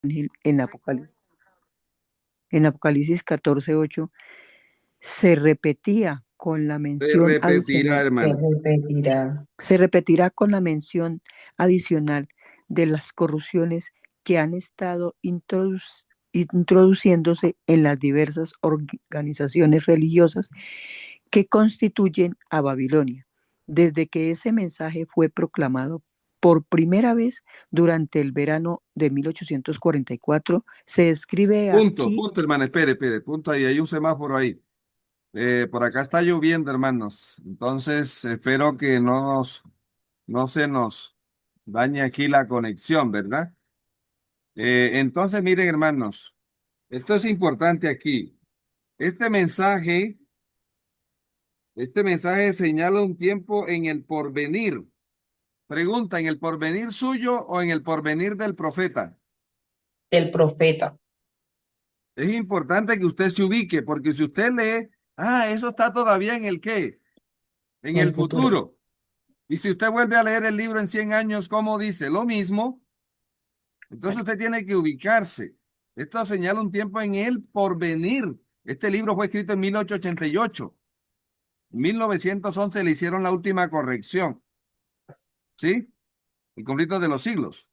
ángel en Apocalipsis 14:8 se repetía con la Se mención repetirá, adicional, Se hermano. repetirá. se repetirá con la mención adicional de las corrupciones que han estado introduciéndose en las diversas organizaciones religiosas que constituyen a Babilonia, desde que ese mensaje fue proclamado por primera vez durante el verano de 1844. Se describe Punto, aquí. punto, hermano. Espere, punto ahí. Hay un semáforo ahí. Por acá está lloviendo, hermanos. Entonces, espero que no se nos dañe aquí la conexión, ¿verdad? Entonces, miren, hermanos, esto es importante aquí. Este mensaje, este mensaje señala un tiempo en el porvenir. Pregunta, ¿en el porvenir suyo o en el porvenir del profeta? El profeta. Es importante que usted se ubique, porque si usted lee, eso está todavía en el qué, en En el el futuro. futuro. Y si usted vuelve a leer el libro en 100 años, ¿cómo dice? Lo mismo. Entonces usted tiene que ubicarse. Esto señala un tiempo en el porvenir. Este libro fue escrito en 1888. En 1911 le hicieron la última corrección, ¿sí? El conflicto de los siglos.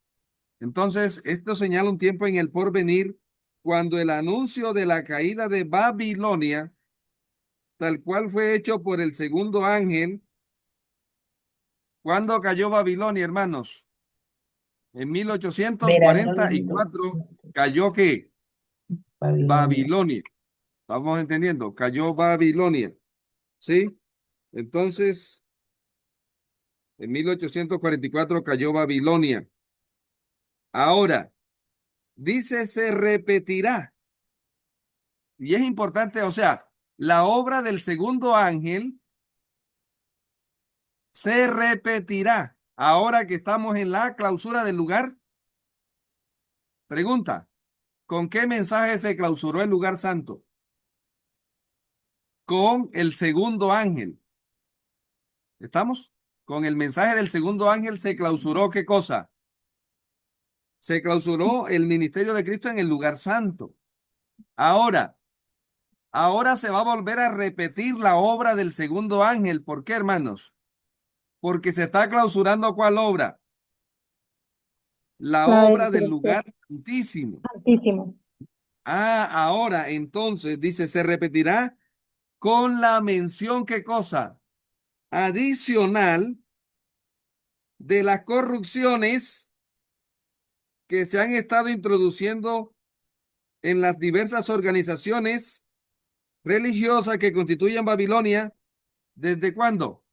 Entonces, esto señala un tiempo en el porvenir cuando el anuncio de la caída de Babilonia, tal cual fue hecho por el segundo ángel. ¿Cuándo cayó Babilonia, hermanos? En Verano de 1844 cayó ¿qué? Babilonia. Babilonia. Vamos entendiendo, cayó Babilonia, ¿sí? Entonces, en 1844 cayó Babilonia. Ahora, dice se repetirá. Y es importante, o sea, la obra del segundo ángel se repetirá. Ahora que estamos en la clausura del lugar, pregunta, ¿con qué mensaje se clausuró el lugar santo? Con el segundo ángel. ¿Estamos? Con el mensaje del segundo ángel se clausuró ¿qué cosa? Se clausuró el ministerio de Cristo en el lugar santo. Ahora, ahora se va a volver a repetir la obra del segundo ángel. ¿Por qué, hermanos? Porque se está clausurando ¿cuál obra? La La del obra del tercer lugar santísimo. altísimo. Ahora entonces dice, se repetirá con la mención, ¿qué cosa? Adicional de las corrupciones que se han estado introduciendo en las diversas organizaciones religiosas que constituyen Babilonia. ¿Desde cuándo?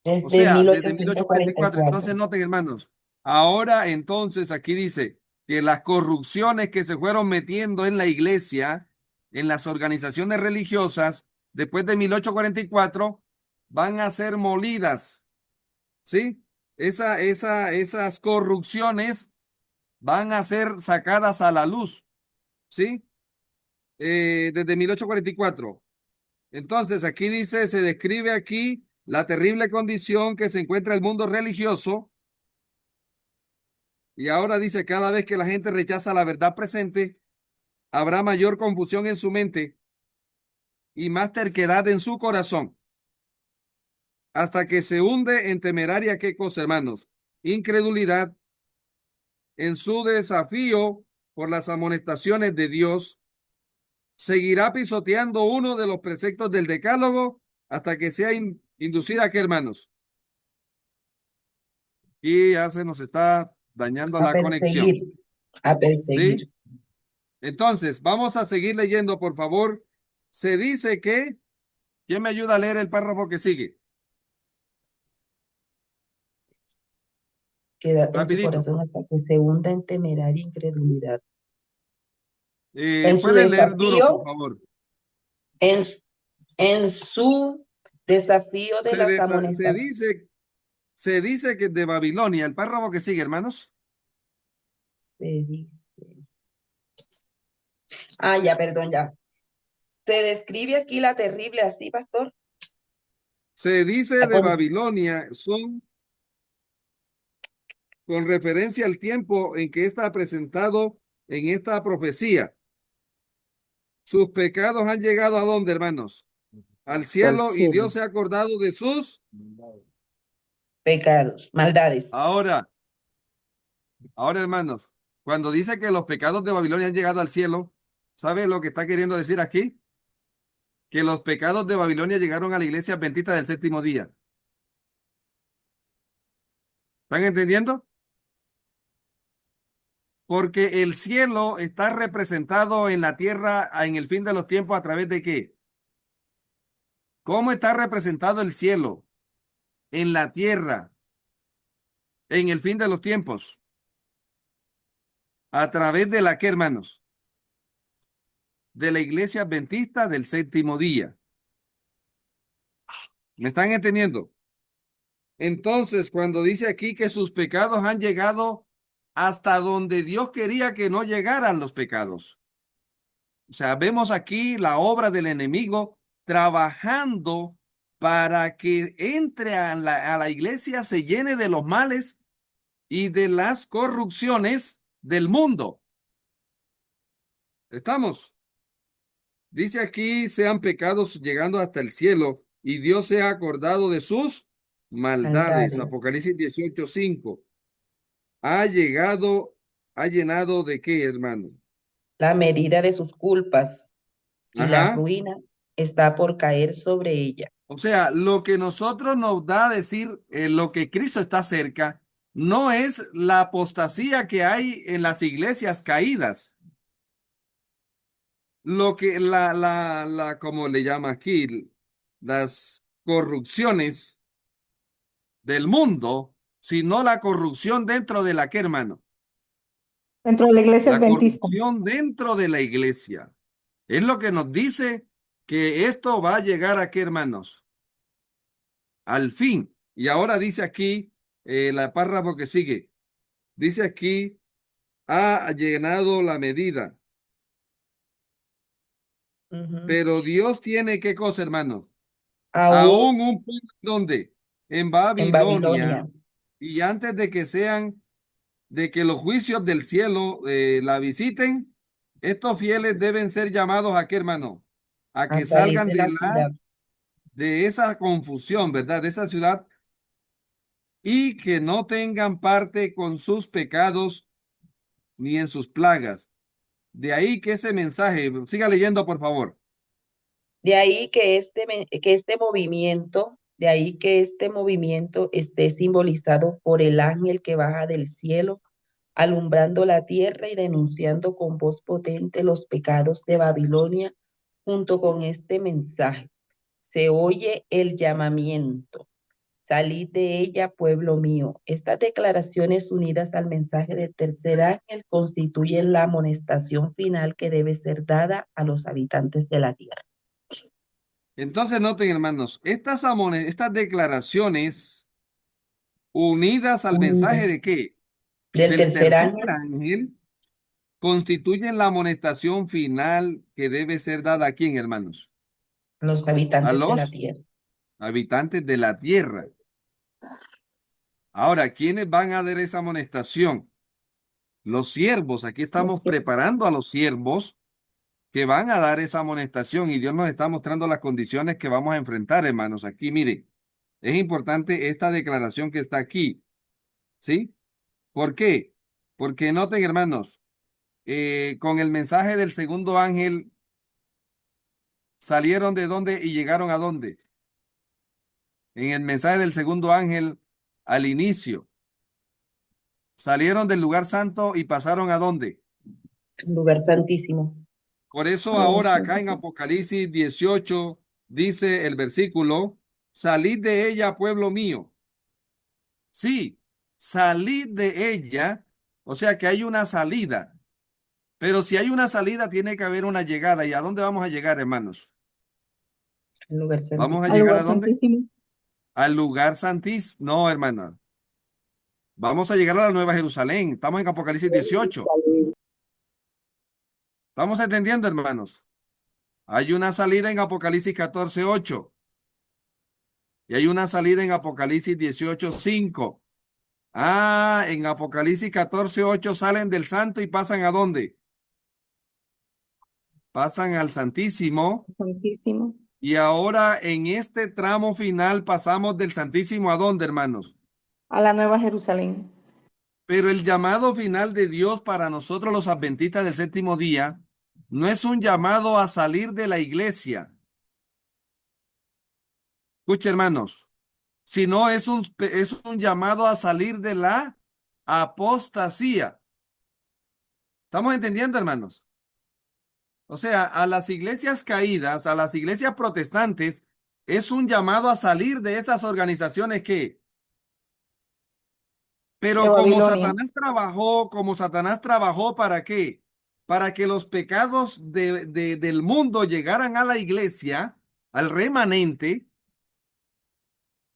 O Desde sea, mil desde ochocientos cuarenta y 1844. cuatro Entonces noten, hermanos, ahora entonces aquí dice que las corrupciones que se fueron metiendo en la iglesia, en las organizaciones religiosas, después de 1844, van a ser molidas, ¿sí? Esas corrupciones van a ser sacadas a la luz, ¿sí? Desde 1844. Entonces, aquí dice, se describe aquí la terrible condición que se encuentra el mundo religioso. Y ahora dice, cada vez que la gente rechaza la verdad presente, habrá mayor confusión en su mente y más terquedad en su corazón, hasta que se hunde en temeraria, ¿qué cosa, hermanos? Incredulidad en su desafío por las amonestaciones de Dios. Seguirá pisoteando uno de los preceptos del decálogo hasta que sea inducida, ¿qué, hermanos? Y ya se nos está dañando a la perseguir, conexión, a perseguir. ¿sí? Entonces, vamos a seguir leyendo, por favor. Se dice que, ¿quién me ayuda a leer el párrafo que sigue? Queda en su Rapidito. corazón hasta que se hunda en temeraria incredulidad. En su Pueden leer duro, por desafío, favor. en, en su desafío de Se, las desa- amonestaciones. se dice que de Babilonia, el párrafo que sigue, hermanos, Ya, perdón, ya. Se describe aquí la terrible, así, pastor. se dice de Acon- Babilonia, son con referencia al tiempo en que está presentado en esta profecía. Sus pecados han llegado ¿a dónde, hermanos? Al Al cielo, y cielo. Dios se ha acordado de sus. Pecados, maldades. Ahora, hermanos, cuando dice que los pecados de Babilonia han llegado al cielo, ¿sabe lo que está queriendo decir aquí? Que los pecados de Babilonia llegaron a la iglesia adventista del séptimo día. ¿Están entendiendo? Porque el cielo está representado en la tierra en el fin de los tiempos ¿a través de qué? ¿Cómo está representado el cielo en la tierra en el fin de los tiempos? ¿A través de la qué, hermanos? De la iglesia adventista del séptimo día. ¿Me están entendiendo? Entonces, cuando dice aquí que sus pecados han llegado hasta donde Dios quería que no llegaran los pecados. O sea, vemos aquí la obra del enemigo trabajando para que entre a la iglesia, se llene de los males y de las corrupciones del mundo. ¿Estamos? Dice aquí, sean pecados llegando hasta el cielo y Dios se ha acordado de sus maldades. Maldades. Apocalipsis 18:5. Ha llegado, ha llenado de qué, hermano. La medida de sus culpas y la Ajá. ruina está por caer sobre ella. O sea, lo que nosotros nos da a decir, lo que Cristo está cerca, no es la apostasía que hay en las iglesias caídas. Lo que como le llama aquí, las corrupciones del mundo, sino la corrupción dentro de la que, hermano, Dentro de la iglesia la adventista. corrupción dentro de la iglesia. Es lo que nos dice que esto va a llegar a qué, hermanos, al fin. Y ahora dice aquí, la párrafo que sigue, dice aquí, ha llenado la medida. Ujú. Pero Dios tiene qué cosa, hermanos. Aún Aún un pueblo, ¿dónde? En en Babilonia. Babilonia. Y antes de que de que los juicios del cielo la visiten, estos fieles deben ser llamados ¿a qué, hermano? A A que salir salgan de la ciudad. de esa confusión, ¿verdad? De esa ciudad, y que no tengan parte con sus pecados ni en sus plagas. De ahí que ese mensaje, siga leyendo, por favor. De ahí de ahí que este movimiento esté simbolizado por el ángel que baja del cielo, alumbrando la tierra y denunciando con voz potente los pecados de Babilonia. Junto con este mensaje se oye el llamamiento: salid de ella, pueblo mío. Estas declaraciones, unidas al mensaje del tercer ángel, constituyen la amonestación final que debe ser dada a los habitantes de la tierra. Entonces noten, hermanos, estas declaraciones unidas al mensaje Unidas. de qué? Del Del tercer tercer ángel, ángel, constituyen la amonestación final que debe ser dada a quién, hermanos. los A habitantes de la los tierra. habitantes de la tierra. Ahora, ¿quiénes van a dar esa amonestación? Los siervos. Aquí estamos preparando a los siervos que van a dar esa amonestación, y Dios nos está mostrando las condiciones que vamos a enfrentar, hermanos. Aquí, mire, es importante esta declaración que está aquí, ¿sí? ¿Por qué? Porque noten, hermanos, con el mensaje del segundo ángel, ¿salieron de dónde y llegaron a dónde? En el mensaje del segundo ángel, al inicio, salieron del lugar santo y pasaron a dónde. Lugar santísimo. Por eso ahora acá en Apocalipsis 18 dice el versículo, salid de ella, pueblo mío. Sí, salid de ella, o sea que hay una salida. Pero si hay una salida, tiene que haber una llegada. ¿Y a dónde vamos a llegar, hermanos? Lugar ¿Vamos a santísimo. Al llegar lugar a dónde? santísimo. Al lugar santísimo. No, hermano. Vamos a llegar a la Nueva Jerusalén. Estamos en Apocalipsis 18. ¿Estamos entendiendo, hermanos? Hay una salida en Apocalipsis 14:8. Y hay una salida en Apocalipsis 18:5. Ah, en Apocalipsis 14:8 salen del santo y pasan ¿a dónde? Pasan al Santísimo. Santísimo. Y ahora en este tramo final pasamos del Santísimo ¿a dónde, hermanos? A la Nueva Jerusalén. Pero el llamado final de Dios para nosotros los adventistas del séptimo día no es un llamado a salir de la iglesia. Escuche, hermanos, sino es un llamado a salir de la apostasía. ¿Estamos entendiendo, hermanos? O sea, a las iglesias caídas, a las iglesias protestantes, es un llamado a salir de esas organizaciones que, De pero Babilonia. Como Satanás trabajó, ¿para qué? Para que los pecados del mundo llegaran a la iglesia, al remanente.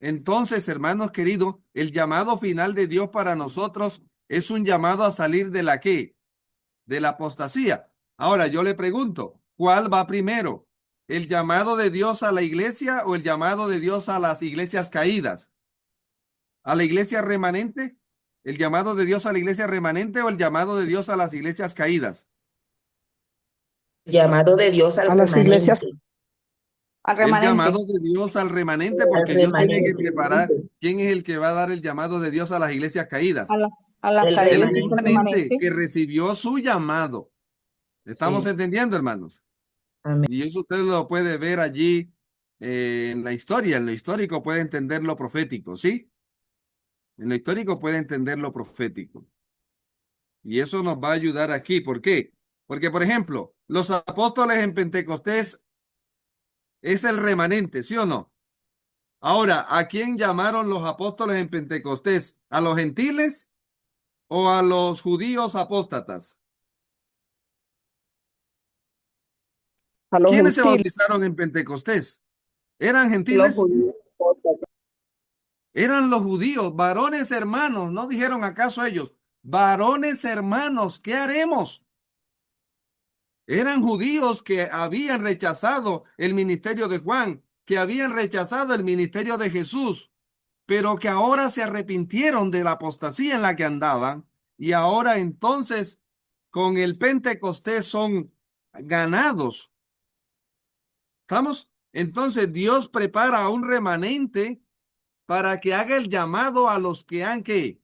Entonces, hermanos queridos, el llamado final de Dios para nosotros es un llamado a salir de la ¿qué? De la apostasía. Ahora, yo le pregunto, ¿cuál va primero? ¿El llamado de Dios a la iglesia o el llamado de Dios a las iglesias caídas? ¿A la iglesia remanente? ¿El llamado de Dios a la iglesia remanente o el llamado de Dios a las iglesias caídas? Llamado de Dios A al las iglesias, remanente. al El remanente. llamado de Dios al remanente, Al porque Dios tiene que remanente. preparar quién es el que va a dar el llamado de Dios a las iglesias A, caídas. la, a las El El caídas es el remanente. remanente remanente. que recibió su llamado. ¿Estamos Sí. entendiendo, hermanos? Amén. Y eso usted lo puede ver allí en la historia. En lo histórico puede entender lo profético, ¿sí? En lo histórico puede entender lo profético. Y eso nos va a ayudar aquí. ¿Por qué? Porque, por ejemplo, los apóstoles en Pentecostés es el remanente, ¿sí o no? Ahora, ¿a quién llamaron los apóstoles en Pentecostés? ¿A los gentiles o a los judíos apóstatas? A los ¿Quiénes se gentiles. bautizaron en Pentecostés? ¿Eran Los gentiles? judíos. Eran los judíos, varones hermanos. ¿No dijeron acaso ellos, varones hermanos, qué haremos? Eran judíos que habían rechazado el ministerio de Juan, que habían rechazado el ministerio de Jesús, pero que ahora se arrepintieron de la apostasía en la que andaban y ahora entonces con el Pentecostés son ganados. ¿Estamos? Entonces Dios prepara a un remanente para que haga el llamado a los que han que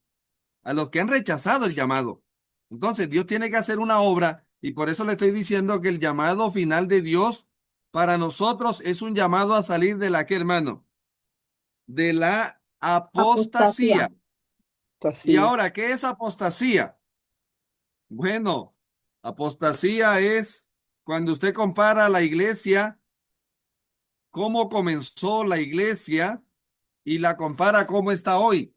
a los que han rechazado el llamado. Entonces Dios tiene que hacer una obra y por eso le estoy diciendo que el llamado final de Dios para nosotros es un llamado a salir de la que, hermano, de la Apostasía. apostasía. Y ahora, ¿qué es apostasía? Bueno, apostasía es cuando usted compara la iglesia, cómo comenzó la iglesia y la compara cómo está hoy.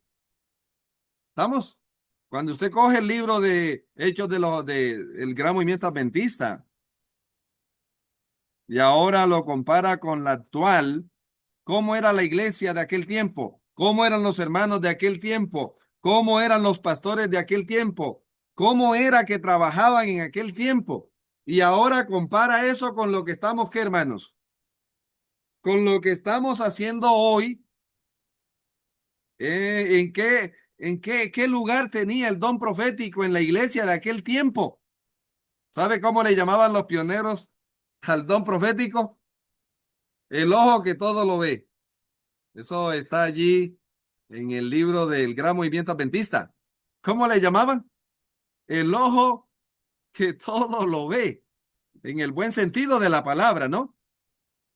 ¿Estamos? Cuando usted coge el libro de Hechos el Gran Movimiento Adventista y ahora lo compara con la actual, ¿cómo era la iglesia de aquel tiempo? ¿Cómo eran los hermanos de aquel tiempo? ¿Cómo eran los pastores de aquel tiempo? ¿Cómo era que trabajaban en aquel tiempo? Y ahora compara eso con lo que estamos, ¿qué, hermanos? Con lo que estamos haciendo hoy. ¿Qué lugar tenía el don profético en la iglesia de aquel tiempo? ¿Sabe cómo le llamaban los pioneros al don profético? El ojo que todo lo ve. Eso está allí en el libro del Gran Movimiento Adventista. ¿Cómo le llamaban? El ojo que todo lo ve, en el buen sentido de la palabra, ¿no?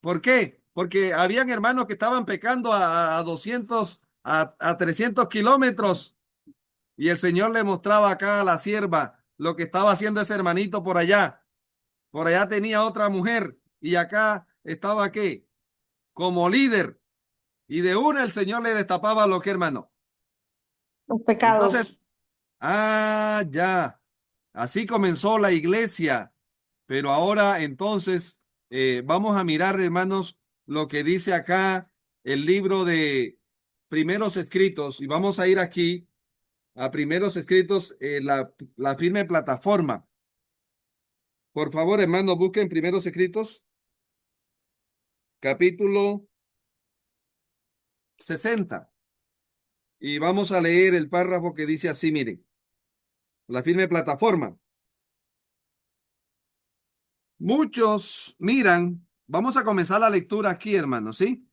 ¿Por qué? Porque habían hermanos que estaban pecando a 200, a 300 kilómetros y el Señor le mostraba acá a la sierva lo que estaba haciendo ese hermanito por allá. Por allá tenía otra mujer y acá estaba ¿qué? Como líder. Y de una el Señor le destapaba lo que, hermano. Los Entonces, pecados. ya. Así comenzó la iglesia. Pero ahora entonces vamos a mirar, hermanos, lo que dice acá el libro de Primeros Escritos. Y vamos a ir aquí a Primeros Escritos, la firme plataforma. Por favor, hermanos, busquen Primeros Escritos, capítulo 60. Y vamos a leer el párrafo que dice así, miren. La firme plataforma. Muchos miran, vamos a comenzar la lectura aquí, hermanos, ¿sí?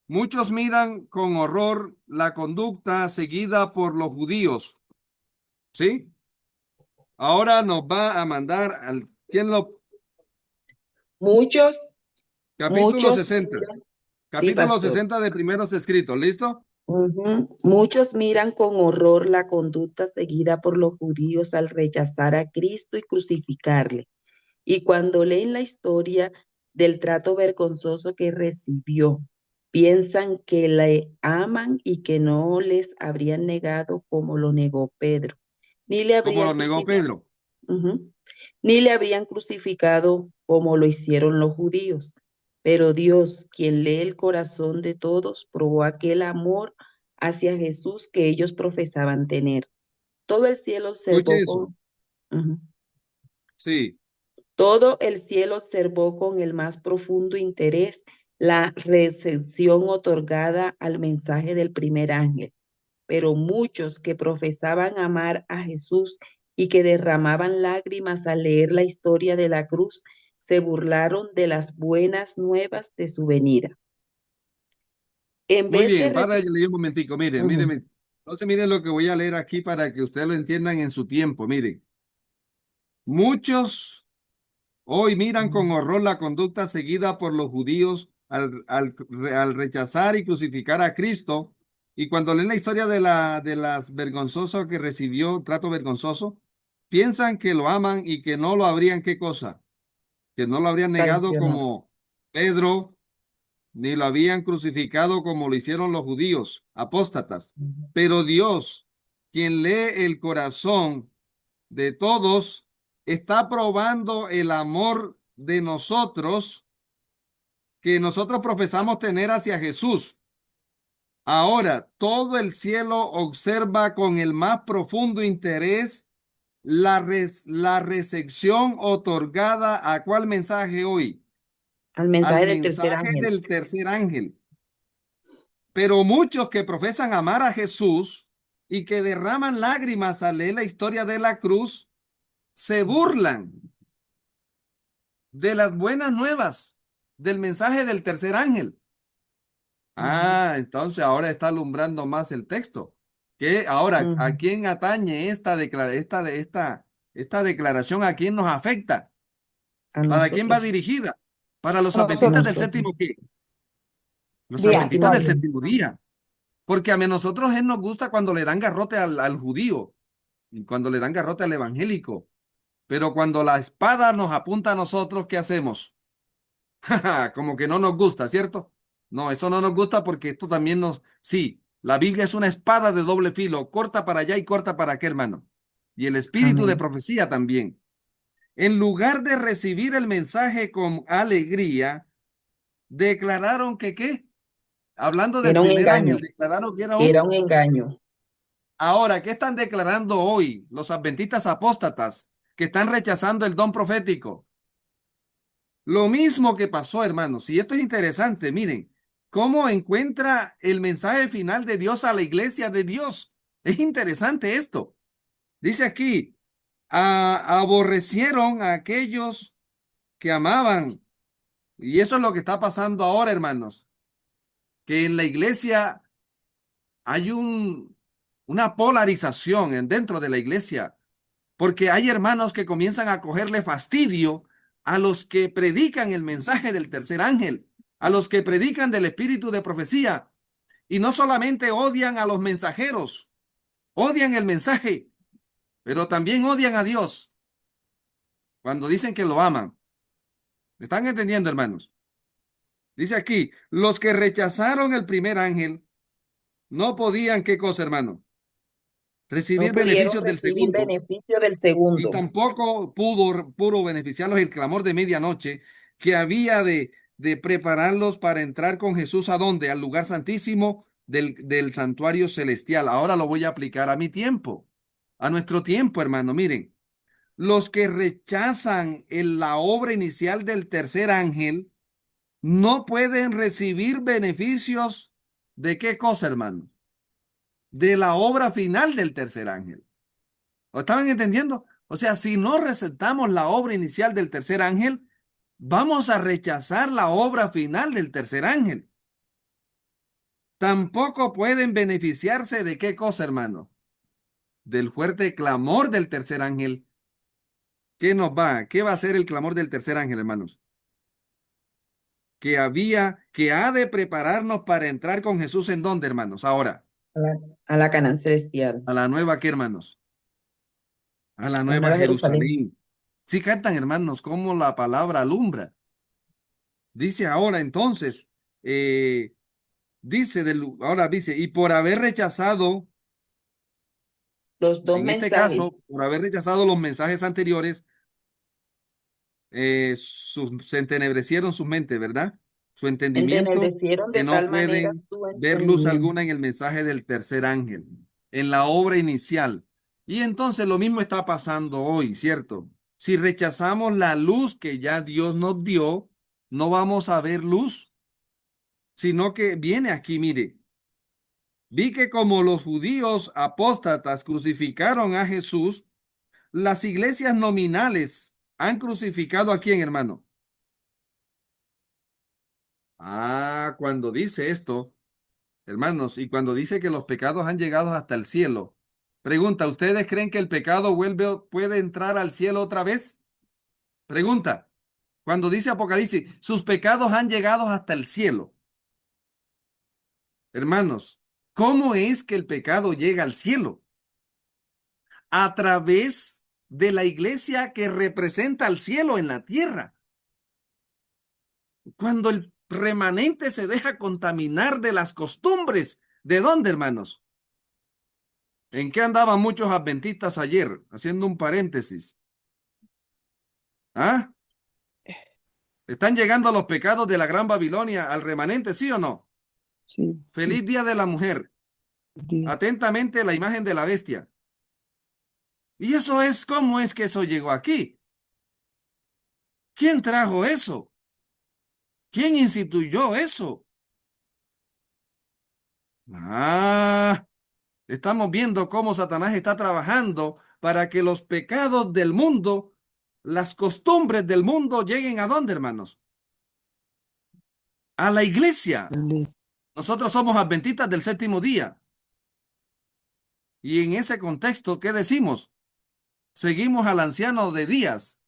Muchos miran con horror la conducta seguida por los judíos, ¿sí? Ahora nos va a mandar al, ¿quién lo? Muchos, Capítulo muchos 60. miran, sí, Capítulo pastor. 60 de Primeros Escritos, ¿listo? Muchos miran con horror la conducta seguida por los judíos al rechazar a Cristo y crucificarle. Y cuando leen la historia del trato vergonzoso que recibió, piensan que le aman y que no les habrían negado como lo negó Pedro, ni le Como habrían lo negó crucificado, Pedro. ni le habrían crucificado como lo hicieron los judíos. Pero Dios, quien lee el corazón de todos, probó aquel amor hacia Jesús que ellos profesaban tener. Todo el cielo Escuche observó eso. con, ujú, Sí. todo el cielo observó con el más profundo interés la recepción otorgada al mensaje del primer ángel, pero muchos que profesaban amar a Jesús y que derramaban lágrimas al leer la historia de la cruz, se burlaron de las buenas nuevas de su venida. En Muy vez de bien, para leer un momentico. Miren, Ujú, miren. Entonces, miren lo que voy a leer aquí para que ustedes lo entiendan en su tiempo. Miren, muchos hoy miran con horror la conducta seguida por los judíos al rechazar y crucificar a Cristo. Y cuando leen la historia de las vergonzosas que recibió, trato vergonzoso, piensan que lo aman y que no lo habrían, ¿qué cosa? Que no lo habrían negado traicionado. como Pedro, ni lo habían crucificado como lo hicieron los judíos, apóstatas. Ujú. Pero Dios, quien lee el corazón de todos, está probando el amor de nosotros que nosotros profesamos tener hacia Jesús. Ahora, todo el cielo observa con el más profundo interés la recepción otorgada a cuál mensaje hoy, Al al mensaje del tercer mensaje ángel. del tercer ángel. Pero muchos que profesan amar a Jesús y que derraman lágrimas al leer la historia de la cruz, se burlan de las buenas nuevas del mensaje del tercer ángel. Ujú, Ah, entonces ahora está alumbrando más el texto. Que ahora, ¿a ujú. quién atañe esta declaración? ¿A quién nos afecta? A ¿Para quién va nosotros. dirigida? Para los A A adventistas nosotros. del nosotros. séptimo ¿qué? Los Día, adventistas está del bien. séptimo día. Porque a nosotros él nos gusta cuando le dan garrote al judío y cuando le dan garrote al evangélico. Pero cuando la espada nos apunta a nosotros, ¿qué hacemos? Como que no nos gusta, ¿cierto? No, eso no nos gusta porque esto también nos... Sí, la Biblia es una espada de doble filo, corta para allá y corta para acá, hermano. Y el espíritu de Amén. profecía también. En lugar de recibir el mensaje con alegría, declararon que ¿qué? Hablando del Era un primer ángel, engaño. declararon que era Era un... un engaño. Ahora, ¿qué están declarando hoy los adventistas apóstatas que están rechazando el don profético? Lo mismo que pasó, hermanos, y esto es interesante, miren, cómo encuentra el mensaje final de Dios a la iglesia de Dios. Es interesante esto. Dice aquí, aborrecieron a aquellos que amaban, y eso es lo que está pasando ahora, hermanos, que en la iglesia hay una polarización dentro de la iglesia, porque hay hermanos que comienzan a cogerle fastidio a los que predican el mensaje del tercer ángel, a los que predican del espíritu de profecía, y no solamente odian a los mensajeros, odian el mensaje, pero también odian a Dios cuando dicen que lo aman. ¿Me están entendiendo, hermanos? Dice aquí, los que rechazaron el primer ángel no podían, ¿qué cosa, hermano? No Recibir pudieron beneficios del recibir segundo. beneficio del Y segundo. tampoco pudo beneficiarlos el clamor de medianoche que había de prepararlos para entrar con Jesús a dónde, al lugar santísimo del santuario celestial. Ahora lo voy a aplicar a mi tiempo, a nuestro tiempo, hermano. Miren, los que rechazan la obra inicial del tercer ángel no pueden recibir beneficios ¿De qué cosa, hermano? De la obra final del tercer ángel. ¿Lo estaban entendiendo? O sea, si no recetamos la obra inicial del tercer ángel, vamos a rechazar la obra final del tercer ángel. Tampoco pueden beneficiarse de qué cosa, hermano, del fuerte clamor del tercer ángel. ¿Qué nos va? ¿Qué va a ser el clamor del tercer ángel, hermanos? Que ha de prepararnos para entrar con Jesús en dónde, hermanos. Ahora, a la Canaán celestial, a la nueva, ¿qué, hermanos? A la la nueva Nueva Jerusalén. Jerusalén. Sí cantan, hermanos, cómo la palabra alumbra. Dice ahora entonces, eh, ahora dice, y por haber rechazado, Los dos en este mensajes, caso, por haber rechazado los mensajes anteriores, se entenebrecieron sus mentes, ¿verdad? Su entendimiento, entenebrecieron que de no tal manera pueden su ver luz entendimiento. alguna en el mensaje del tercer ángel, en la obra inicial. Y entonces lo mismo está pasando hoy, ¿cierto? Si rechazamos la luz que ya Dios nos dio, no vamos a ver luz, sino que viene aquí, mire. Vi que como los judíos apóstatas crucificaron a Jesús, las iglesias nominales han crucificado a quién, hermano. Cuando dice esto, hermanos, y cuando dice que los pecados han llegado hasta el cielo, pregunta, ¿ustedes creen que el pecado puede entrar al cielo otra vez? Pregunta, cuando dice Apocalipsis, sus pecados han llegado hasta el cielo. Hermanos, ¿cómo es que el pecado llega al cielo? A través de la iglesia que representa al cielo en la tierra. Cuando el remanente se deja contaminar de las costumbres, ¿de dónde, hermanos? ¿En qué andaban muchos adventistas ayer? Haciendo un paréntesis. ¿Ah? ¿Están llegando los pecados de la Gran Babilonia al remanente, sí o no? Sí, sí, Feliz Día de la Mujer. día. Atentamente la imagen de la bestia. ¿Y eso es cómo es que eso llegó aquí? ¿Quién trajo eso? ¿Quién instituyó eso? Ah, estamos viendo cómo Satanás está trabajando para que los pecados del mundo, las costumbres del mundo lleguen a dónde, hermanos? A la iglesia. Nosotros somos adventistas del séptimo día. Y en ese contexto, ¿qué decimos? Seguimos al anciano de días.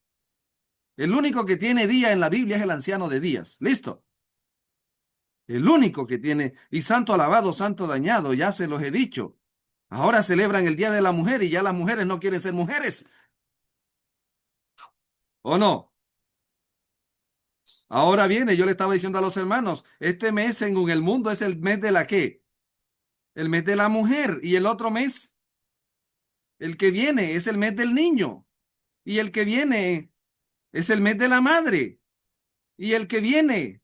El único que tiene día en la Biblia es el anciano de días. ¿Listo? El único que tiene. Y santo alabado, santo dañado, ya se los he dicho. Ahora celebran el Día de la Mujer y ya las mujeres no quieren ser mujeres. ¿O no? Ahora viene, yo le estaba diciendo a los hermanos, este mes en el mundo es el mes de la ¿qué? El mes de la mujer. Y el otro mes, el que viene, es el mes del niño. Y el que viene es el mes de la madre. Y el que viene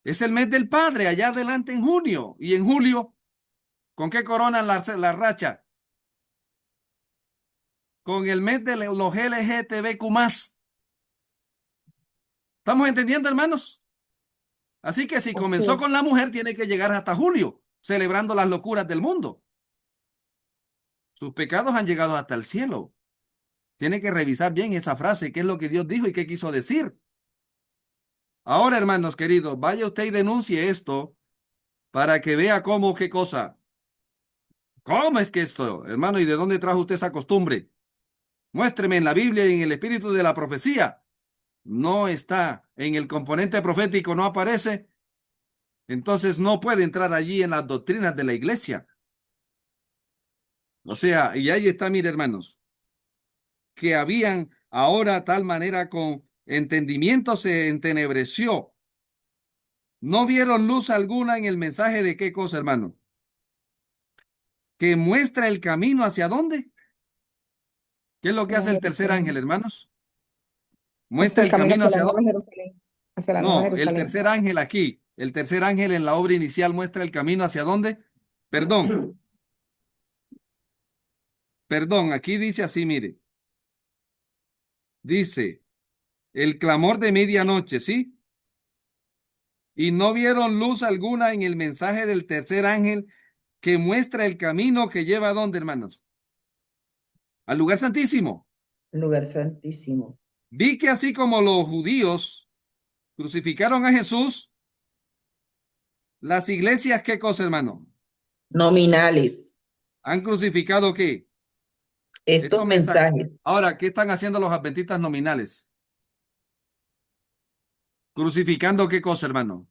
es el mes del padre, allá adelante en junio. Y en julio, ¿con qué coronan la racha? Con el mes de los LGTBQ+. ¿Estamos entendiendo, hermanos? Así que si Así comenzó es. con la mujer, tiene que llegar hasta julio, celebrando las locuras del mundo. Sus pecados han llegado hasta el cielo. Tiene que revisar bien esa frase, qué es lo que Dios dijo y qué quiso decir. Ahora, hermanos queridos, vaya usted y denuncie esto para que vea cómo, qué cosa. ¿Cómo es que esto, hermano? ¿Y de dónde trajo usted esa costumbre? Muéstreme en la Biblia y en el espíritu de la profecía. No está en el componente profético, no aparece. Entonces no puede entrar allí en las doctrinas de la iglesia. O sea, y ahí está, mire, hermanos, que habían ahora tal manera con entendimiento se entenebreció. No vieron luz alguna en el mensaje de qué cosa, hermano. Que muestra el camino hacia dónde. ¿Qué es lo que La hace el tercer ángel, Jerusalén. hermanos? Muestra Muestra el el camino camino hacia la hacia Nueva dónde. Jerusalén. Hacia la Nueva No, el Jerusalén. tercer ángel aquí, el tercer ángel en la obra inicial muestra el camino hacia dónde. Perdón, perdón, aquí dice así, mire. Dice, el clamor de medianoche, ¿sí? y no vieron luz alguna en el mensaje del tercer ángel que muestra el camino que lleva a dónde, hermanos, al lugar santísimo. Lugar santísimo. Vi que así como los judíos crucificaron a Jesús, las iglesias, ¿qué cosa, hermano? Nominales. ¿Han crucificado qué? Estos Estos mensajes. mensajes. Ahora, ¿qué están haciendo los adventistas nominales? ¿Crucificando qué cosa, hermano?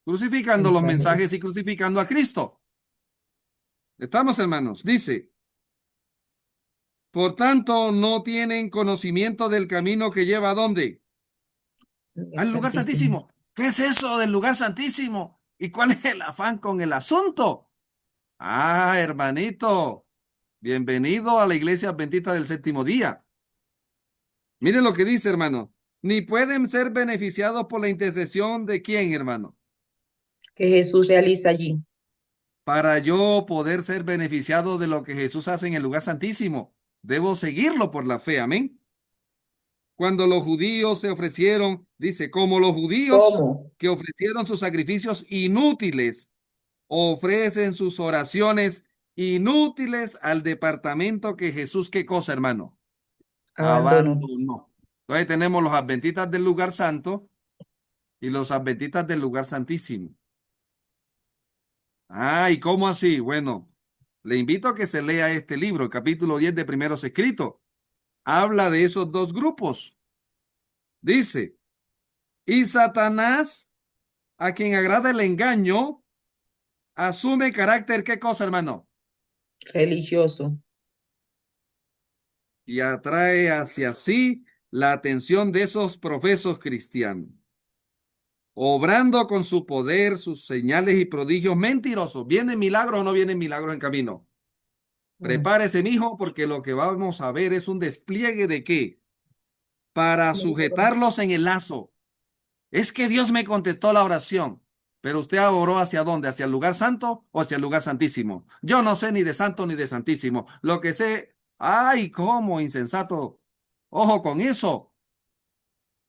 Crucificando los mensajes y crucificando a Cristo. Estamos, hermanos. Dice, por tanto, no tienen conocimiento del camino que lleva a dónde. Al lugar santísimo. ¿Qué es eso del lugar santísimo? ¿Y cuál es el afán con el asunto? Ah, hermanito, bienvenido a la iglesia adventista del séptimo día. Miren lo que dice, hermano. Ni pueden ser beneficiados por la intercesión de quién, hermano. Que Jesús realiza allí. Para yo poder ser beneficiado de lo que Jesús hace en el lugar santísimo, debo seguirlo por la fe. Amén. Cuando los judíos se ofrecieron, dice, como los judíos ¿Cómo? que ofrecieron sus sacrificios inútiles, ofrecen sus oraciones inútiles al departamento que Jesús, ¿qué cosa, hermano? Abandonó. Abandonó. Entonces tenemos los adventistas del lugar santo y los adventistas del lugar santísimo. Ah, ¿y cómo así? Bueno, le invito a que se lea este libro, el capítulo 10 de Primeros Escritos. Habla de esos dos grupos. Dice, y Satanás, a quien agrada el engaño, asume carácter, ¿qué cosa, hermano? Religioso. Y atrae hacia sí la atención de esos profesos cristianos, obrando con su poder, sus señales y prodigios mentirosos. ¿Vienen milagros o no vienen milagros en camino? Prepárese, mijo, porque lo que vamos a ver es un despliegue de qué. Para sujetarlos en el lazo. Es que Dios me contestó la oración. Pero usted oró ¿hacia dónde? ¿Hacia el lugar santo o hacia el lugar santísimo? Yo no sé ni de santo ni de santísimo. Lo que sé, ay, cómo insensato. Ojo con eso.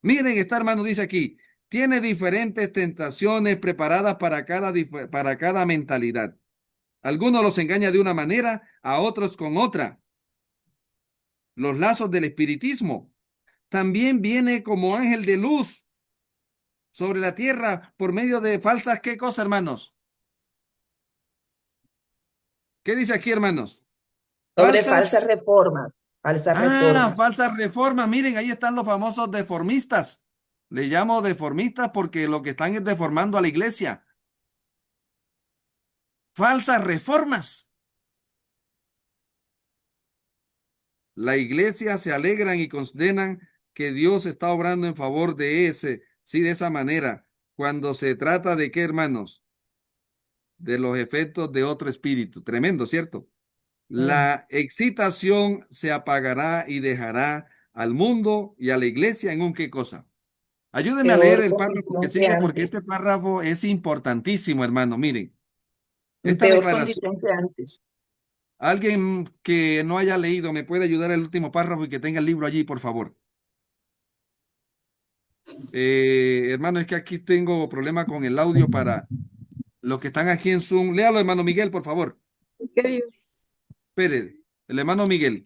Miren, esta hermano dice aquí, tiene diferentes tentaciones preparadas para cada mentalidad. Algunos los engaña de una manera, a otros con otra. Los lazos del espiritismo. También viene como ángel de luz sobre la tierra por medio de falsas, ¿qué cosa, hermanos? ¿Qué dice aquí, hermanos? Sobre falsas Falsas. reformas. Falsas Ah, reformas. falsas reformas. Miren, ahí están los famosos deformistas. Le llamo deformistas porque lo que están es deformando a la iglesia. Falsas reformas. La iglesia se alegran y condenan que Dios está obrando en favor de de esa manera. Cuando se trata de qué, hermanos, de los efectos de otro espíritu. Tremendo, ¿cierto? La excitación se apagará y dejará al mundo y a la iglesia en un qué cosa. Ayúdeme a leer Peor el párrafo que condición que sigue porque antes. este párrafo es importantísimo, hermano. Miren, En esta peor declaración, condición que antes. alguien que no haya leído, ¿me puede ayudar el último párrafo y que tenga el libro allí, por favor? Hermano, es que aquí tengo problema con el audio para los que están aquí en Zoom. Léalo, hermano Miguel, por favor. Espere, el hermano Miguel.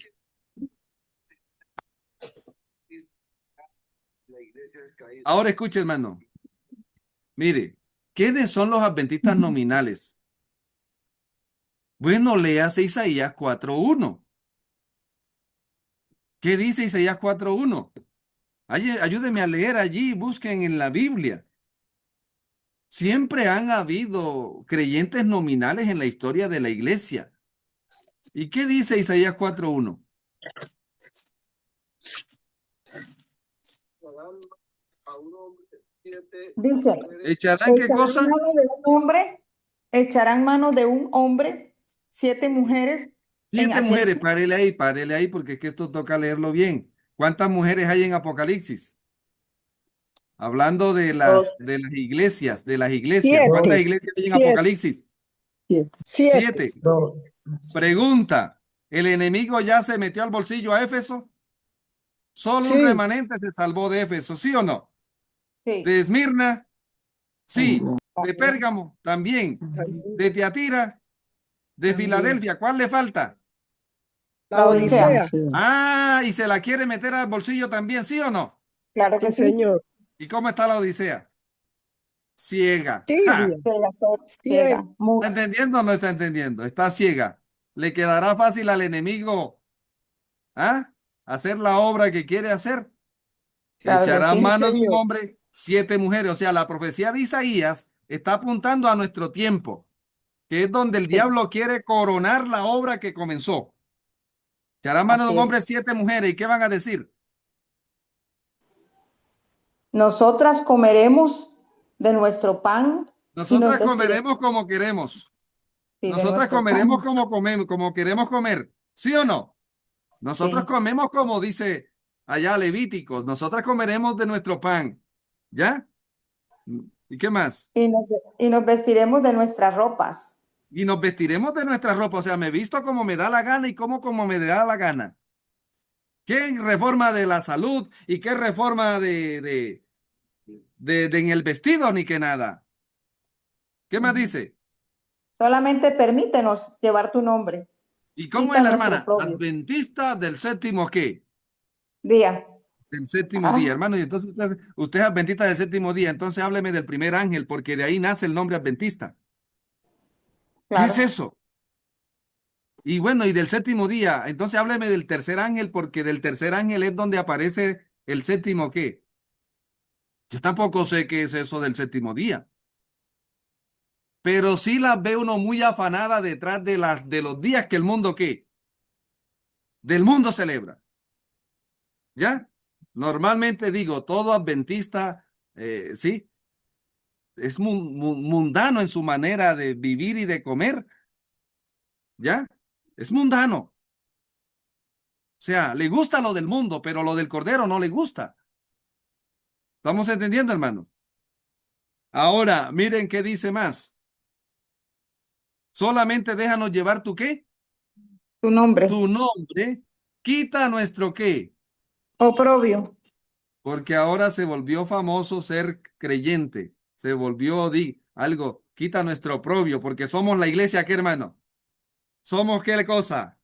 Ahora escuche, hermano. Mire, ¿quiénes son los adventistas nominales? Bueno, léase Isaías 4:1. ¿Qué dice Isaías 4:1? Ayúdeme a leer allí, busquen en la Biblia. Siempre han habido creyentes nominales en la historia de la iglesia. ¿Y qué dice Isaías 4:1? Dice, ¿Echarán qué echarán cosa? mano de un hombre, echarán mano de un hombre, 7 mujeres en 7 mujeres, aquel. párele ahí, porque es que esto toca leerlo bien. ¿Cuántas mujeres hay en Apocalipsis? Hablando de Dos, las iglesias, de las iglesias. ¿Cuántas Siete, iglesias hay en siete, Apocalipsis? Siete. 7. dos. Pregunta, ¿el enemigo ya se metió al bolsillo a Éfeso? Solo un sí, remanente se salvó de Éfeso, ¿sí o no? sí, De Esmirna, Sí. De Pérgamo, también. De Tiatira, de También. Filadelfia. ¿Cuál le falta? La Odisea. Odisea. Ah, y se la quiere meter al bolsillo también, ¿sí o no? Claro que sí. Señor. ¿Y cómo está la Odisea? Ciega. Tibia. ¡Ja! Ciega. ¿Está entendiendo o no está entendiendo? Está ciega. Le quedará fácil al enemigo, ¿ah?, hacer la obra que quiere hacer. Claro que Echará sí. mano de un Señor. hombre 7 mujeres. O sea, la profecía de Isaías está apuntando a nuestro tiempo, que es donde el diablo quiere coronar la obra que comenzó. Echará mano de Así un hombre es. 7 mujeres. ¿Y qué van a decir? Nosotras comeremos de nuestro pan y nos Nosotras vestiremos comeremos como queremos. de Nosotras nuestro comeremos pan. como comemos, como queremos comer. ¿Sí o no? Nosotros Sí. comemos como dice allá Levíticos. Nosotras comeremos de nuestro pan. ¿Ya? ¿Y qué más? Y nos vestiremos de nuestras ropas. Y nos vestiremos de nuestra ropa. O sea, me visto como me da la gana y como me da la gana. ¿Qué reforma de la salud y qué reforma de en el vestido ni que nada? ¿Qué más dice? Solamente permítenos llevar tu nombre. ¿Y cómo es Quita la nuestro hermana? oprobio. Adventista del séptimo ¿qué? Día. Del séptimo día, Ah, hermano. Y entonces usted es adventista del séptimo día. Entonces hábleme del primer ángel, porque de ahí nace el nombre adventista. ¿Qué es claro. eso? Y bueno, y del séptimo día. Entonces hábleme del tercer ángel, porque del tercer ángel es donde aparece el séptimo ¿qué? Yo tampoco sé qué es eso del séptimo día. Pero sí las ve uno muy afanada detrás de los días que el mundo ¿qué? Del mundo celebra. ¿Ya? Normalmente digo, todo adventista, sí, es mundano en su manera de vivir y de comer, ¿ya? Es mundano. O sea, le gusta lo del mundo, pero lo del cordero no le gusta. ¿Estamos entendiendo, hermano? Ahora, miren qué dice más. Solamente déjanos llevar tu qué, Tu nombre. tu nombre, quita nuestro qué, Oprobio. porque ahora se volvió famoso ser creyente, se volvió algo, quita nuestro oprobio, porque somos la iglesia, ¿qué, hermano? ¿Somos qué cosa?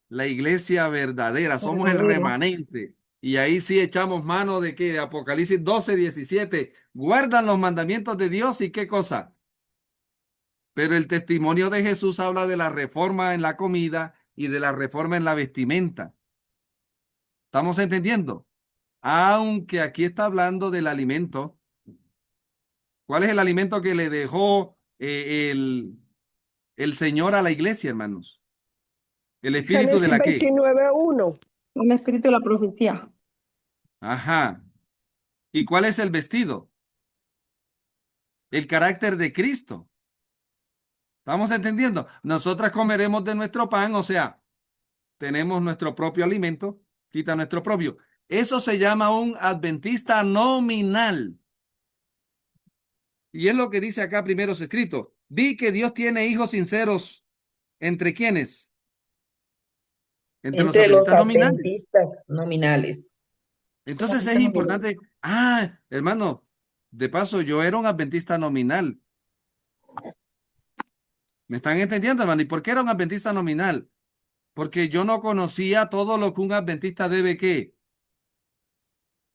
La iglesia verdadera, somos el remanente. Y ahí sí echamos mano de qué, de Apocalipsis 12:17. Guardan los mandamientos de Dios y qué cosa. Pero el testimonio de Jesús habla de la reforma en la comida y de la reforma en la vestimenta. ¿Estamos entendiendo? Aunque aquí está hablando del alimento. ¿Cuál es el alimento que le dejó el Señor a la iglesia, hermanos? ¿El espíritu de Génesis la qué? 29:1. Un espíritu de la profecía. Ajá. ¿Y cuál es el vestido? El carácter de Cristo. ¿Estamos entendiendo? Nosotras comeremos de nuestro pan, o sea, tenemos nuestro propio alimento, quita nuestro propio. Eso se llama un adventista nominal. Y es lo que dice acá primero escrito. Vi que Dios tiene hijos sinceros. ¿Entre quiénes? Entre los Entre los adventistas nominales. adventistas nominales. Entonces es importante. Ah, hermano, de paso, yo era un adventista nominal. ¿Me están entendiendo, hermano? ¿Y por qué era un adventista nominal? Porque yo no conocía todo lo que un adventista debe que.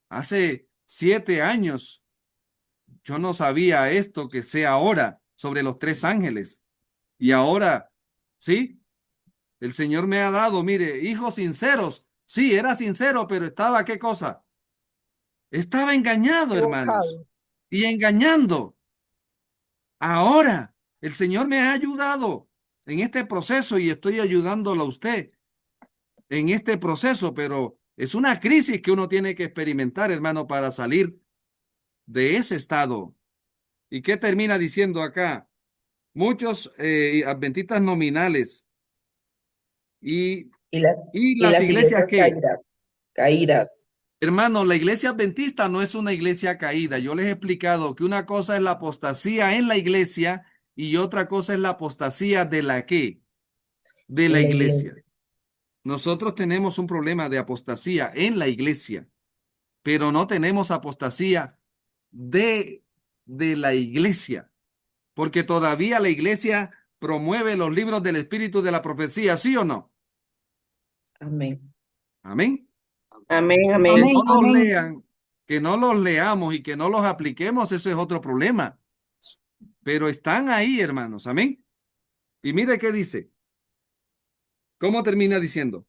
Hace 7 años yo no sabía esto que sé ahora sobre los 3 ángeles. Y ahora, sí, el Señor me ha dado, mire, hijos sinceros. Sí, era sincero, pero estaba, ¿qué cosa? Estaba engañado, hermanos. Equivocado. Y engañando. Ahora, el Señor me ha ayudado en este proceso y estoy ayudándolo a usted en este proceso, pero es una crisis que uno tiene que experimentar, hermano, para salir de ese estado. ¿Y qué termina diciendo acá? Muchos adventistas nominales y, Y las, y y las las iglesias iglesias que, caídas. hermano, la iglesia adventista no es una iglesia caída. Yo les he explicado que una cosa es la apostasía en la iglesia y otra cosa es la apostasía de la qué, de De la la iglesia. iglesia. Nosotros tenemos un problema de apostasía en la iglesia, pero no tenemos apostasía de de la iglesia, porque todavía la iglesia promueve los libros del espíritu de la profecía, ¿sí o no? Amén. Amén. Amén, Que amén. no los Amén. lean, que no los leamos y que no los apliquemos, eso es otro problema. Pero están ahí, hermanos. Amén. Y mire qué dice. ¿Cómo termina diciendo?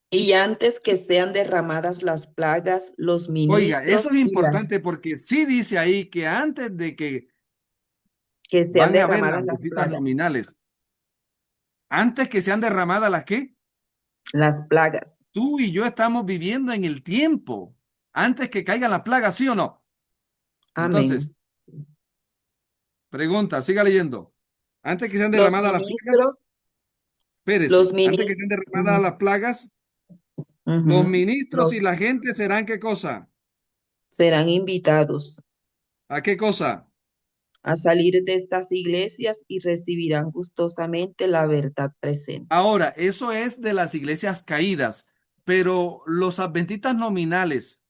Y antes que sean derramadas las plagas, los Oiga, eso ministros es y las importante porque sí dice ahí que antes de que que sean van a haber derramadas las las visitas plagas. nominales, antes que sean derramadas las que Las plagas. tú y yo estamos viviendo en el tiempo, antes que caigan las plagas, ¿sí o no? Amén. Entonces, pregunta, siga leyendo. Antes que sean Los derramadas las ministros, plagas, espérese, los antes que ministros, sean derramadas las plagas, los ministros y la gente serán ¿qué cosa? serán invitados ¿A qué cosa? a salir de estas iglesias y recibirán gustosamente la verdad presente. Ahora, eso es de las iglesias caídas, pero los adventistas nominales,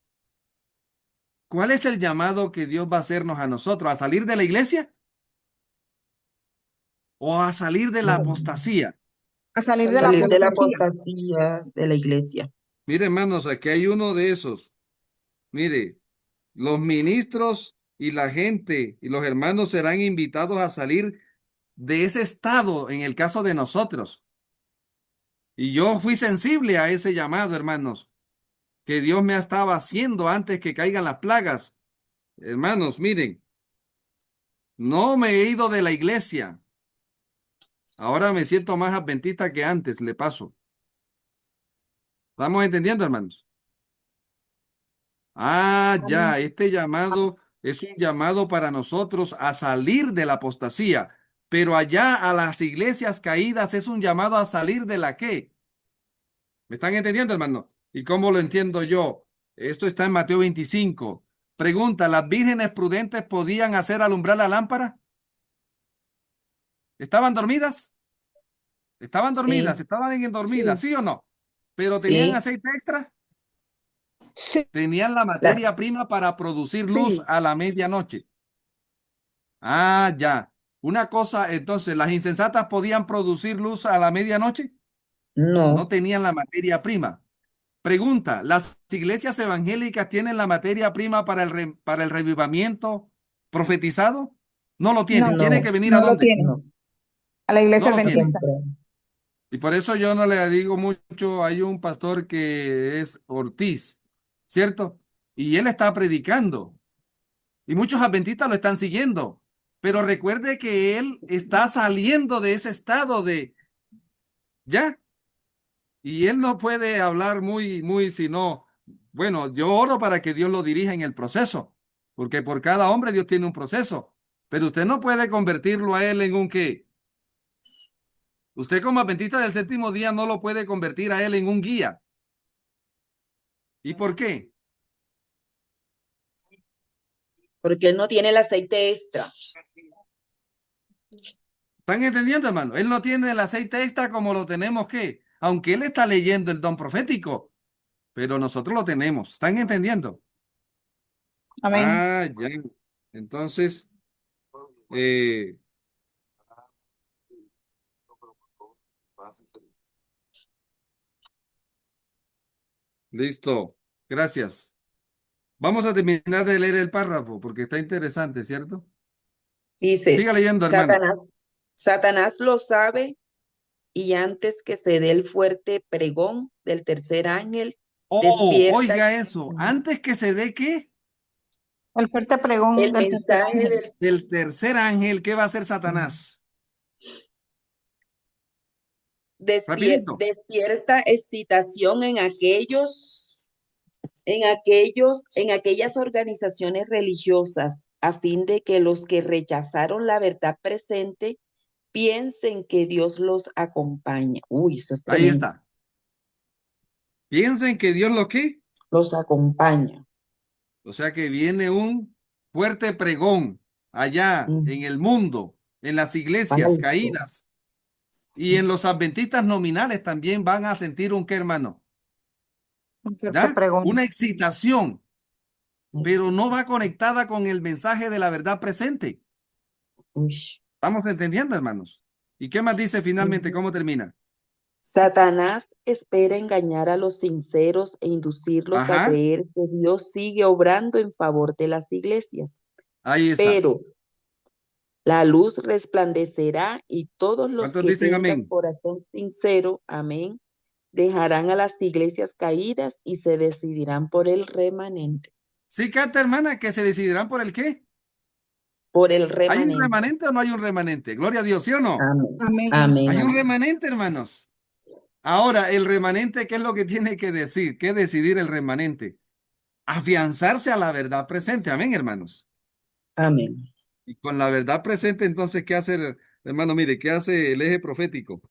¿cuál es el llamado que Dios va a hacernos a nosotros? ¿A salir de la iglesia o a salir de la apostasía? A salir A de la salir de la apostasía. apostasía de la iglesia. Mire, hermanos, aquí hay uno de esos. Mire, los ministros y la gente y los hermanos serán invitados a salir de ese estado en el caso de nosotros. Y yo fui sensible a ese llamado, hermanos, que Dios me estaba haciendo antes que caigan las plagas. Hermanos, miren, no me he ido de la iglesia. Ahora me siento más adventista que antes, le paso. ¿Estamos entendiendo, hermanos? Ah, ya, este llamado es un llamado para nosotros a salir de la apostasía, pero allá a las iglesias caídas es un llamado a salir de la qué. ¿Me están entendiendo, hermano? ¿Y cómo lo entiendo yo? Esto está en Mateo 25. Pregunta, ¿las vírgenes prudentes podían hacer alumbrar la lámpara? ¿Estaban dormidas? Estaban dormidas, Sí, estaban dormidas, sí, ¿sí o no? Pero tenían sí. aceite extra, Sí, tenían la La- materia prima para producir luz sí. a la medianoche. Ah, ya. Una cosa, entonces, ¿las insensatas podían producir luz a la medianoche? No no, tenían la materia prima. Pregunta, ¿las iglesias evangélicas tienen la materia prima para para el revivamiento profetizado? No lo No, tienen. ¿Tiene no, que venir a no lo dónde? tienen. no. A la iglesia No lo A tienen. adventista. comprar. Y por eso yo no le digo mucho, hay un pastor que es Ortiz, ¿cierto? Y él está predicando y muchos adventistas lo están siguiendo, pero recuerde que él está saliendo de ese estado de, ya, y él no puede hablar muy, sino, bueno, yo oro para que Dios lo dirija en el proceso, porque por cada hombre Dios tiene un proceso, pero usted no puede convertirlo a él en un qué. Usted como adventista del séptimo día no lo puede convertir a él en un guía. ¿Y por qué? Porque él no tiene el aceite extra. ¿Están entendiendo, hermano? Él no tiene el aceite extra como lo tenemos que, aunque él está leyendo el don profético, pero nosotros lo tenemos. ¿Están entendiendo? Amén. Ah, ya. Entonces, eh, listo. Gracias. Vamos a terminar de leer el párrafo porque está interesante, ¿cierto? Dice, Siga leyendo, hermano. Satanás, Satanás lo sabe y antes que se dé el fuerte pregón del tercer ángel, Oh, despierta oiga eso. Antes que se dé qué, El fuerte pregón el del tercer mensaje ángel. del del tercer ángel, ¿qué va a hacer Satanás? Rapidito. despierta excitación en aquellas organizaciones religiosas, a fin de que los que rechazaron la verdad presente piensen que Dios los acompaña. Uy, eso es Ahí tremendo. está. Piensen que Dios lo que, Los acompaña. o sea que viene un fuerte pregón allá en Mm, el mundo, en las iglesias falso. caídas y en los adventistas nominales también van a sentir un qué, hermano, El fuerte ¿ya? pregón. Una excitación. pero no va conectada con el mensaje de la verdad presente. Uy. ¿Estamos entendiendo, hermanos? ¿Y qué más dice finalmente? ¿Cómo termina? Satanás espera engañar a los sinceros e inducirlos a Ajá, creer que Dios sigue obrando en favor de las iglesias. ahí está. Pero la luz resplandecerá y todos los ¿Cuántos que dicen tengan amén? corazón sincero, amén, dejarán a las iglesias caídas y se decidirán por el remanente. Sí, canta, hermana, que se decidirán por el qué. Por el ¿Hay un remanente. remanente o no hay un remanente? Gloria a Dios, ¿sí o no? Amén. Amén. Amén. Hay un Amén. remanente, hermanos. Ahora, el remanente, ¿qué es lo que tiene que decir? ¿Qué decidir el remanente? Afianzarse a la verdad presente. Amén, hermanos. Amén. Y con la verdad presente, entonces, ¿qué hace, hermano? Mire, ¿qué hace el eje profético?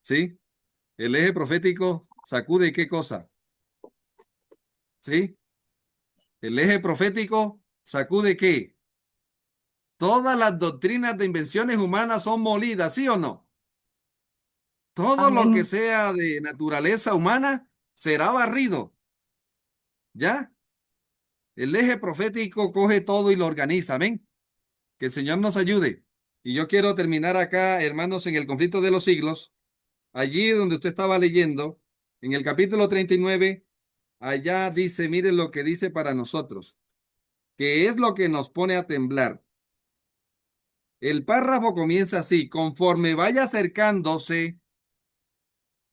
¿Sí? El eje profético sacude qué cosa, ¿sí? El eje profético sacude qué. Todas las doctrinas de invenciones humanas son molidas, ¿sí o no? Todo lo que Amén. sea de naturaleza humana será barrido, ¿ya? El eje profético coge todo y lo organiza, ¿ven? Que el Señor nos ayude. Y yo quiero terminar acá, hermanos, en el conflicto de los siglos, allí donde usted estaba leyendo, en el capítulo 39. Allá dice, miren lo que dice para nosotros, que es lo que nos pone a temblar. El párrafo comienza así: conforme vaya acercándose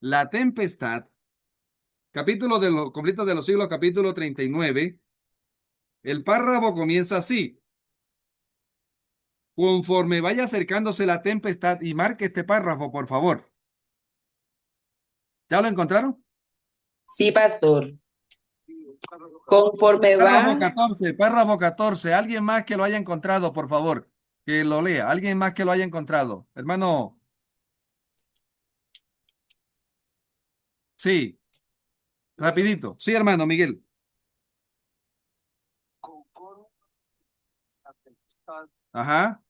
la tempestad, capítulo de los conflictos de los siglos, capítulo 39, el párrafo comienza así: conforme vaya acercándose la tempestad, y marque este párrafo, por favor. ¿Ya lo encontraron? Sí, pastor. Conforme Párrafo va, 14, párrafo 14. Alguien más que lo haya encontrado, por favor, que lo lea. Alguien más que lo haya encontrado. Hermano, sí, rapidito. Sí, hermano Miguel. Ajá.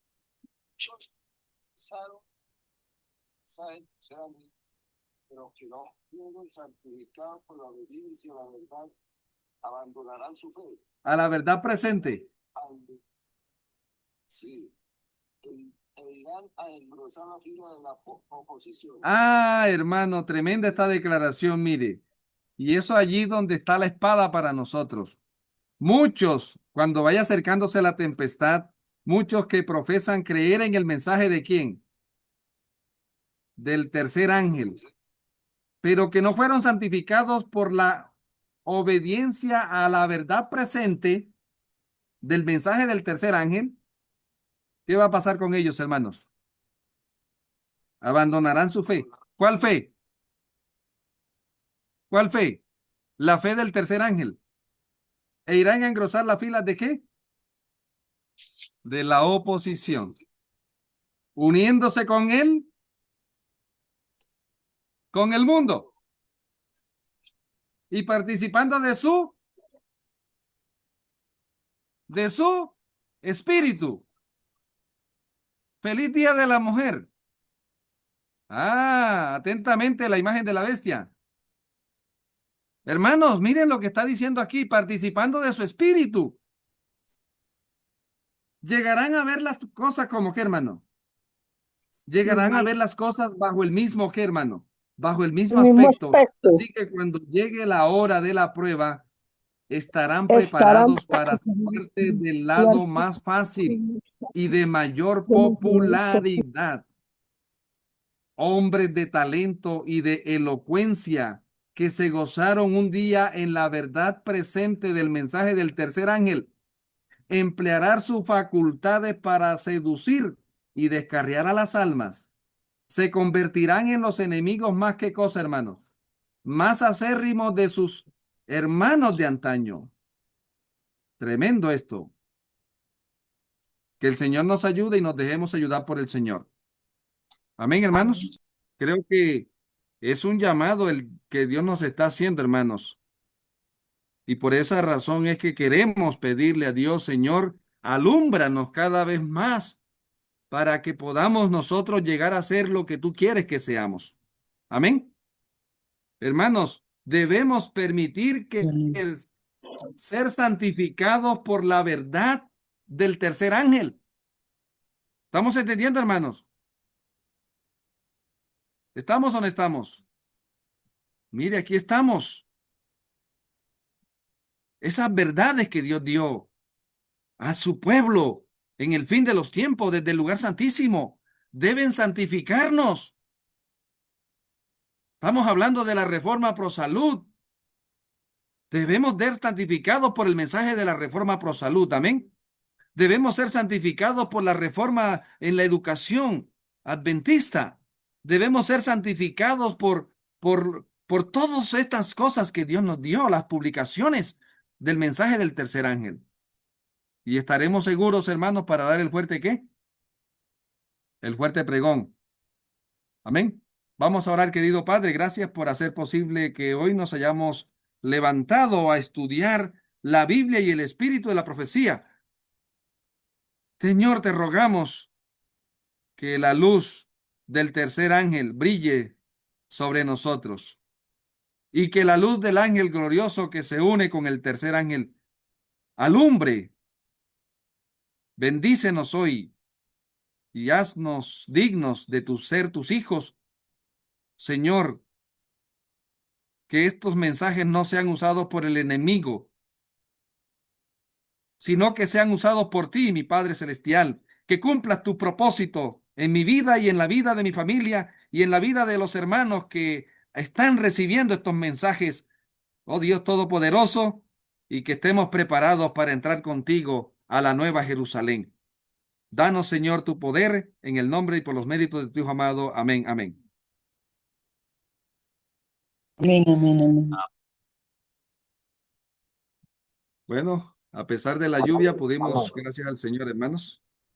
A la verdad presente. Ah, hermano, tremenda esta declaración, mire. Y eso allí donde está la espada para nosotros. Muchos, cuando vaya acercándose la tempestad, muchos que profesan creer en el mensaje de quién, del tercer ángel, pero que no fueron santificados por la obediencia a la verdad presente del mensaje del tercer ángel. ¿Qué va a pasar con ellos, hermanos? Abandonarán su fe. ¿Cuál fe? ¿Cuál fe? La fe del tercer ángel. ¿E irán a engrosar las filas de qué? De la oposición. Uniéndose con él, con el mundo, y participando de su espíritu. Feliz día de la mujer. Ah, atentamente la imagen de la bestia. Hermanos, miren lo que está diciendo aquí: participando de su espíritu. Llegarán a ver las cosas como que, hermano. Llegarán a ver las cosas bajo el mismo que, hermano, bajo el mismo El mismo aspecto. aspecto. Así que cuando llegue la hora de la prueba, estarán Estarán preparados para hacer parte del lado preparados más fácil y de mayor de los muertos. popularidad. Hombres de talento y de elocuencia que se gozaron un día en la verdad presente del mensaje del tercer ángel, emplearán sus facultades para seducir y descarriar a las almas. Se convertirán en los enemigos más que cosa, hermanos, más acérrimos de sus hermanos de antaño. Tremendo esto. Que el Señor nos ayude y nos dejemos ayudar por el Señor. Amén, amén. hermanos. Creo que es un llamado el que Dios nos está haciendo, hermanos. Y por esa razón es que queremos pedirle a Dios: Señor, alúmbranos cada vez más para que podamos nosotros llegar a ser lo que tú quieres que seamos. Amén. Hermanos, Debemos permitir que ser santificados por la verdad del tercer ángel. ¿Estamos entendiendo, hermanos? ¿Estamos o no estamos? Mire, aquí estamos. Esas verdades que Dios dio a su pueblo en el fin de los tiempos, desde el lugar santísimo, deben santificarnos. Estamos hablando de la reforma pro salud. Debemos ser santificados por el mensaje de la reforma pro salud. Amén. Debemos ser santificados por la reforma en la educación adventista. Debemos ser santificados por todas estas cosas que Dios nos dio, las publicaciones del mensaje del tercer ángel. Y estaremos seguros, hermanos, para dar el fuerte ¿qué? El fuerte pregón. Amén. Vamos a orar, querido Padre. Gracias por hacer posible que hoy nos hayamos levantado a estudiar la Biblia y el espíritu de la profecía. Señor, te rogamos que la luz del tercer ángel brille sobre nosotros y que la luz del ángel glorioso que se une con el tercer ángel alumbre. Bendícenos hoy y haznos dignos de ser tus hijos. Señor, que estos mensajes no sean usados por el enemigo, sino que sean usados por ti, mi Padre Celestial, que cumplas tu propósito en mi vida y en la vida de mi familia y en la vida de los hermanos que están recibiendo estos mensajes, oh Dios Todopoderoso, y que estemos preparados para entrar contigo a la nueva Jerusalén. Danos, Señor, tu poder en el nombre y por los méritos de tu Hijo amado. Amén, amén. Amén, amén, amén. Bueno, a pesar de la lluvia, pudimos, gracias al Señor, hermanos,